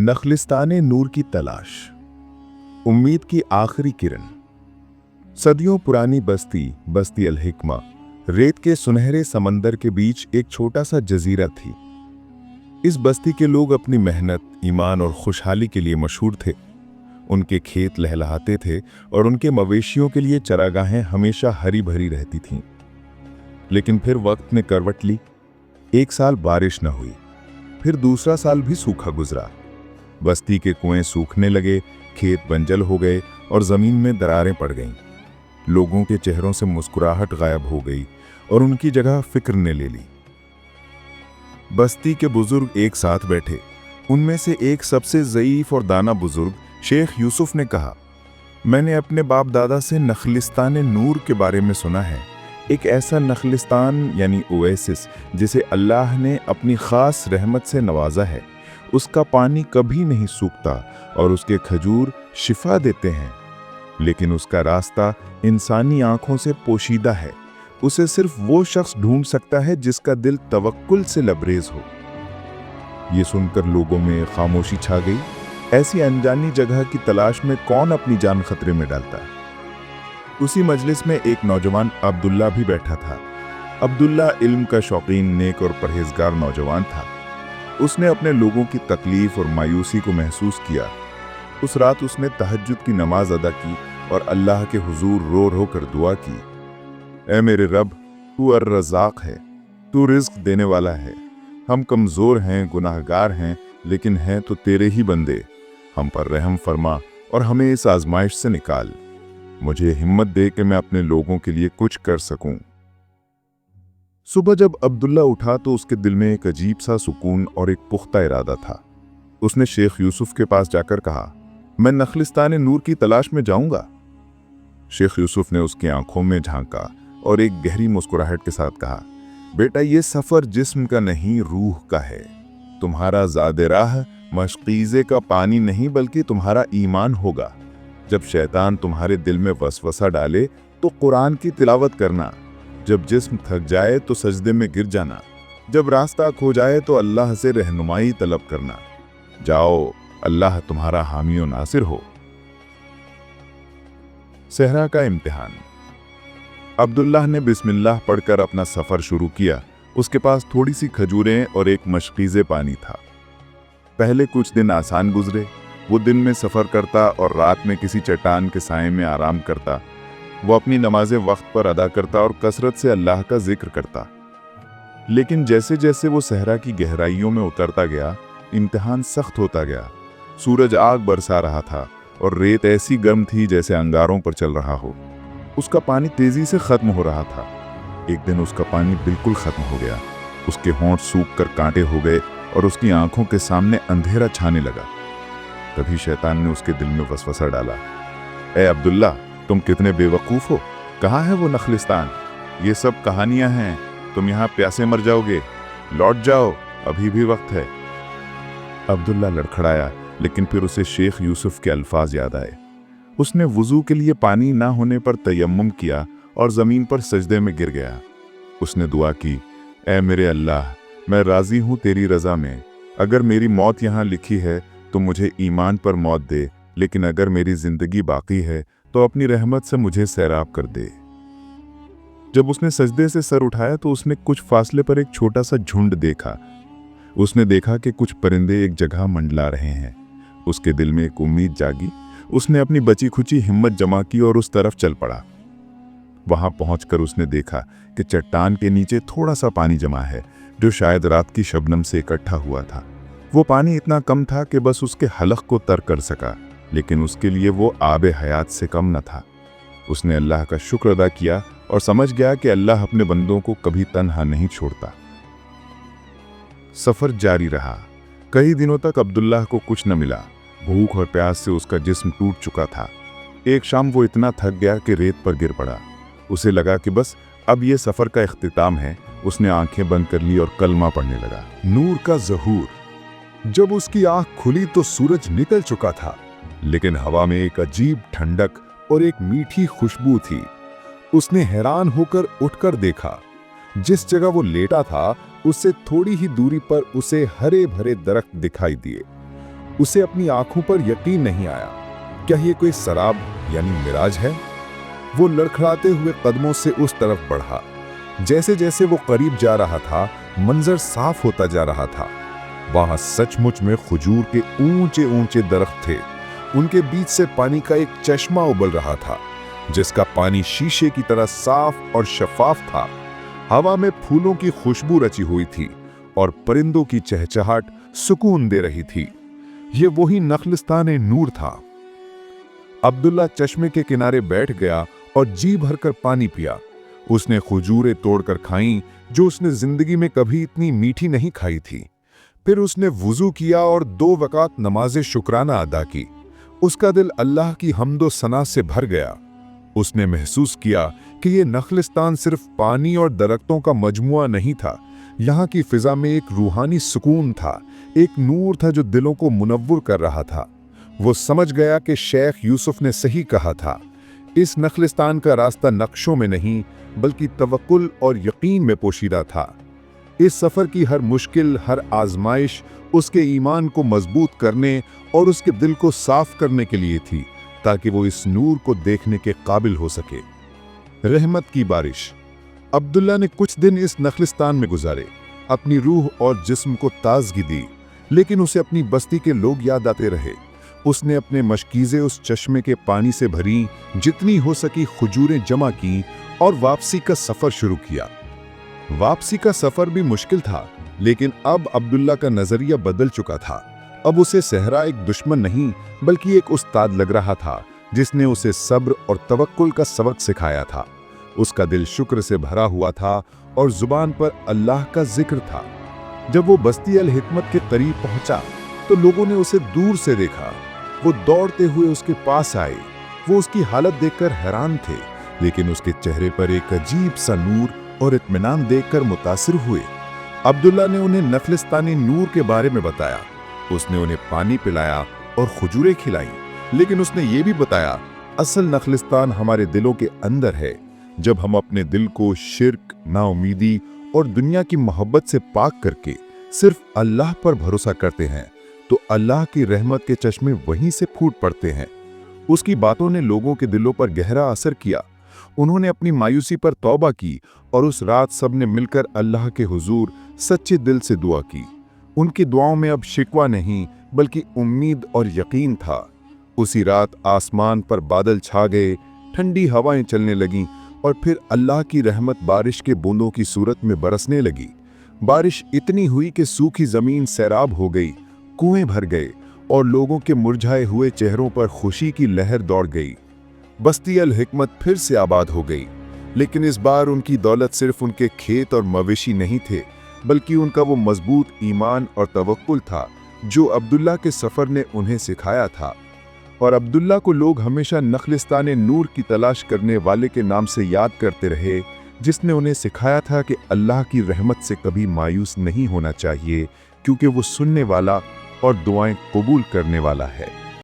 नखलिस्ताने नूर की तलाश, उम्मीद की आखिरी किरण। सदियों पुरानी बस्ती अल हिकमा रेत के सुनहरे समंदर के बीच एक छोटा सा जजीरा थी। इस बस्ती के लोग अपनी मेहनत, ईमान और खुशहाली के लिए मशहूर थे। उनके खेत लहलहाते थे और उनके मवेशियों के लिए चरागाहें हमेशा हरी भरी रहती थीं। लेकिन फिर वक्त ने करवट ली। एक साल बारिश न हुई, फिर दूसरा साल भी सूखा गुजरा। बस्ती के कुएं सूखने लगे, खेत बंजर हो गए और जमीन में दरारें पड़ गईं। लोगों के चेहरों से मुस्कुराहट गायब हो गई और उनकी जगह फिक्र ने ले ली। बस्ती के बुजुर्ग एक साथ बैठे। उनमें से एक सबसे ज़ईफ और दाना बुजुर्ग शेख यूसुफ ने कहा, मैंने अपने बाप दादा से नखलिस्तान नूर के बारे में सुना है। एक ऐसा नखलिस्तान यानी ओएसिस जिसे अल्लाह ने अपनी ख़ास रहमत से नवाजा है। उसका पानी कभी नहीं सूखता और उसके खजूर शिफा देते हैं, लेकिन उसका रास्ता इंसानी आंखों से पोशीदा है। उसे सिर्फ वो शख्स ढूंढ सकता है जिसका दिल तवक्कुल से लबरेज हो। ये सुनकर लोगों में खामोशी छा गई। ऐसी अनजानी जगह की तलाश में कौन अपनी जान खतरे में डालता है। उसी मजलिस में एक नौजवान अब्दुल्ला भी बैठा था। अब्दुल्ला इल्म का शौकीन, नेक और परहेजगार नौजवान था। उसने अपने लोगों की तकलीफ और मायूसी को महसूस किया। उस रात उसने तहज्जुद की नमाज अदा की और अल्लाह के हुजूर रो रो कर दुआ की, ऐ मेरे रब, तू अर्रज़ाक़ है, तू रिज़्क़ देने वाला है। हम कमज़ोर हैं, गुनाहगार हैं, लेकिन हैं तो तेरे ही बंदे। हम पर रहम फरमा और हमें इस आजमाइश से निकाल। मुझे हिम्मत दे कि मैं अपने लोगों के लिए कुछ कर सकूं। सुबह जब अब्दुल्ला उठा तो उसके दिल में एक अजीब सा सुकून और एक पुख्ता इरादा था। उसने शेख यूसुफ के पास जाकर कहा, मैं नखलिस्तान नूर की तलाश में जाऊंगा। शेख यूसुफ ने उसकी आंखों में झांका और एक गहरी मुस्कुराहट के साथ कहा, बेटा, ये सफर जिस्म का नहीं, रूह का है। तुम्हारा ज़ादे राह मशकीज़े का पानी नहीं बल्कि तुम्हारा ईमान होगा। जब शैतान तुम्हारे दिल में वसवसा डाले तो कुरान की तिलावत करना। जब जिस्म थक जाए तो सजदे में गिर जाना। जब रास्ता खो जाए तो अल्लाह से रहनुमाई तलब करना। जाओ, अल्लाह तुम्हारा हामी और नासिर हो। सहरा का इम्तिहान। अब्दुल्लाह ने बिस्मिल्लाह पढ़कर अपना सफ़र शुरू किया। उसके पास थोड़ी सी खजूरें और एक मशकीज़े पानी था। पहले कुछ दिन आसान गुजरे। वो दिन में सफ़र करता और रात में किसी चट्टान के साए में आराम करता। वो अपनी नमाजें वक्त पर अदा करता और कसरत से अल्लाह का जिक्र करता। लेकिन जैसे जैसे वो सहरा की गहराइयों में उतरता गया, इम्तिहान सख्त होता गया। सूरज आग बरसा रहा था और रेत ऐसी गर्म थी जैसे अंगारों पर चल रहा हो। उसका पानी तेजी से खत्म हो रहा था। एक दिन उसका पानी बिल्कुल खत्म हो गया। उसके होंठ सूख कर कांटे हो गए और उसकी आंखों के सामने अंधेरा छाने लगा। तभी शैतान ने उसके दिल में वसवसा डाला, ए अब्दुल्ला, तुम कितने बेवकूफ़ हो। कहाँ है वो नखलिस्तान? ये सब कहानियां हैं। तुम यहाँ प्यासे मर जाओगे। लौट जाओ, अभी भी वक्त है। अब्दुल्ला लड़खड़ाया, लेकिन फिर उसे शेख यूसुफ के अल्फाज याद आए। उसने वुज़ू के लिए पानी ना होने पर तयम्मुम किया और ज़मीन पर सजदे में गिर गया। उसने दुआ की, ऐ मेरे अल्लाह, मैं राज़ी हूँ तेरी रज़ा में। अगर मेरी मौत यहाँ लिखी है तो मुझे ईमान पर मौत दे, लेकिन अगर मेरी ज़िंदगी बाकी है तो अपनी रहमत से मुझे सैराब कर दे। जब उसने सजदे से सर उठाया तो उसने कुछ फासले पर एक छोटा सा झुंड देखा। उसने देखा कि कुछ परिंदे एक जगह मंडला रहे हैं। उसके दिल में एक उम्मीद जागी। उसने अपनी बची खुची हिम्मत जमा की और उस तरफ चल पड़ा। वहां पहुंचकर उसने देखा कि चट्टान के नीचे थोड़ा सा पानी जमा है, जो शायद रात की शबनम से इकट्ठा हुआ था। वो पानी इतना कम था कि बस उसके हलक को तर कर सका, लेकिन उसके लिए वो आबे हयात से कम न था। उसने अल्लाह का शुक्र अदा किया और समझ गया कि अल्लाह अपने बंदों को कभी तन्हा नहीं छोड़ता। सफर जारी रहा। कई दिनों तक अब्दुल्लाह को कुछ न मिला। भूख और प्यास से उसका जिस्म टूट चुका था। एक शाम वो इतना थक गया कि रेत पर गिर पड़ा। उसे लगा कि बस अब ये सफर का इख्तिताम है। उसने आंखें बंद कर ली और कलमा पढ़ने लगा। नूर का ज़हूर। जब उसकी आंख खुली तो सूरज निकल चुका था, लेकिन हवा में एक अजीब ठंडक और एक मीठी खुशबू थी। उसने हैरान होकर उठकर देखा। जिस जगह वो लेटा था उससे थोड़ी ही दूरी पर उसे हरे भरे दरख्त दिखाई दिए। उसे अपनी आंखों पर यकीन नहीं आया। क्या ये कोई शराब यानी मिराज है? वो लड़खड़ाते हुए कदमों से उस तरफ बढ़ा। जैसे जैसे वो करीब जा रहा था, मंजर साफ होता जा रहा था। वहां सचमुच में खजूर के ऊंचे ऊंचे दरख्त थे। उनके बीच से पानी का एक चश्मा उबल रहा था, जिसका पानी शीशे की तरह साफ और शफाफ था। हवा में फूलों की खुशबू रची हुई थी और परिंदों की चहचहाट सुकून दे रही थी। ये वही नखलिस्तान नूर था। अब्दुल्ला चश्मे के किनारे बैठ गया और जी भरकर पानी पिया। उसने खजूरें तोड़कर खाईं, जो उसने जिंदगी में कभी इतनी मीठी नहीं खाई थी। फिर उसने वुजू किया और 2 वक़ात नमाज़े शुक्राना अदा की। उसका दिल अल्लाह की हम्दो सना से भर गया। उसने महसूस किया कि ये नखलिस्तान सिर्फ पानी और दरख्तों का मजमुआ नहीं था। यहाँ की फिजा में एक रूहानी सुकून था, एक नूर था जो दिलों को मुनव्वर कर रहा था। वो समझ गया कि शेख यूसुफ ने सही कहा था, इस नखलिस्तान का रास्ता नक्शों में नहीं बल्कि तवक्कुल और यकीन में पोशीदा था। इस सफ़र की हर मुश्किल, हर आजमाइश उसके ईमान को मजबूत करने और उसके दिल को साफ करने के लिए थी, ताकि वो इस नूर को देखने के काबिल हो सके। रहमत की बारिश। अब्दुल्ला ने कुछ दिन इस नखलिस्तान में गुजारे, अपनी रूह और जिस्म को ताजगी दी, लेकिन उसे अपनी बस्ती के लोग याद आते रहे। उसने अपने मशकीज़े उस चश्मे के पानी से भरी, जितनी हो सकी खजूरें जमा की और वापसी का सफ़र शुरू किया। वापसी का सफ़र भी मुश्किल था, लेकिन अब अब्दुल्ला का नज़रिया बदल चुका था। अब उसे सहरा एक दुश्मन नहीं बल्कि एक उस्ताद लग रहा था, जिसने उसे सब्र और तवक्कुल का सबक सिखाया था। उसका दिल शुक्र से भरा हुआ था और जुबान पर अल्लाह का जिक्र था। जब वो बस्ती अल हिकमत के करीब पहुंचा तो लोगों ने उसे दूर से देखा। वो दौड़ते हुए उसके पास आए। वो उसकी हालत देखकर हैरान थे, लेकिन उसके चेहरे पर एक अजीब सा नूर और इत्मीनान देखकर मुतासिर हुए। अब्दुल्ला ने उन्हें नखलिस्तानी नूर के बारे में बताया। उसने उन्हें पानी पिलाया और खजूरें खिलाई, लेकिन उसने ये भी बताया, असल नखलिस्तान हमारे दिलों के अंदर है। जब हम अपने दिल को शिर्क, नाउमीदी और दुनिया की मोहब्बत से पाक करके सिर्फ अल्लाह पर भरोसा करते हैं, तो अल्लाह की रहमत के चश्मे वहीं से फूट पड़ते हैं। उसकी बातों ने लोगों के दिलों पर गहरा असर किया। उन्होंने अपनी मायूसी पर तौबा की और उस रात सब ने मिलकर अल्लाह के हुजूर सच्चे दिल से दुआ की। उनकी दुआओं में अब शिकवा नहीं बल्कि उम्मीद और यकीन था। उसी रात आसमान पर बादल छा गए, ठंडी हवाएं चलने लगीं और फिर अल्लाह की रहमत बारिश के बूंदों की सूरत में बरसने लगी। बारिश इतनी हुई कि सूखी जमीन सैराब हो गई, कुएं भर गए और लोगों के मुरझाए हुए चेहरों पर खुशी की लहर दौड़ गई। बस्ती अल हिकमत फिर से आबाद हो गई, लेकिन इस बार उनकी दौलत सिर्फ उनके खेत और मवेशी नहीं थे, बल्कि उनका वो मजबूत ईमान और तवक्कुल था जो अब्दुल्ला के सफ़र ने उन्हें सिखाया था। और अब्दुल्ला को लोग हमेशा नखलिस्तान नूर की तलाश करने वाले के नाम से याद करते रहे, जिसने उन्हें सिखाया था कि अल्लाह की रहमत से कभी मायूस नहीं होना चाहिए, क्योंकि वो सुनने वाला और दुआएं कबूल करने वाला है।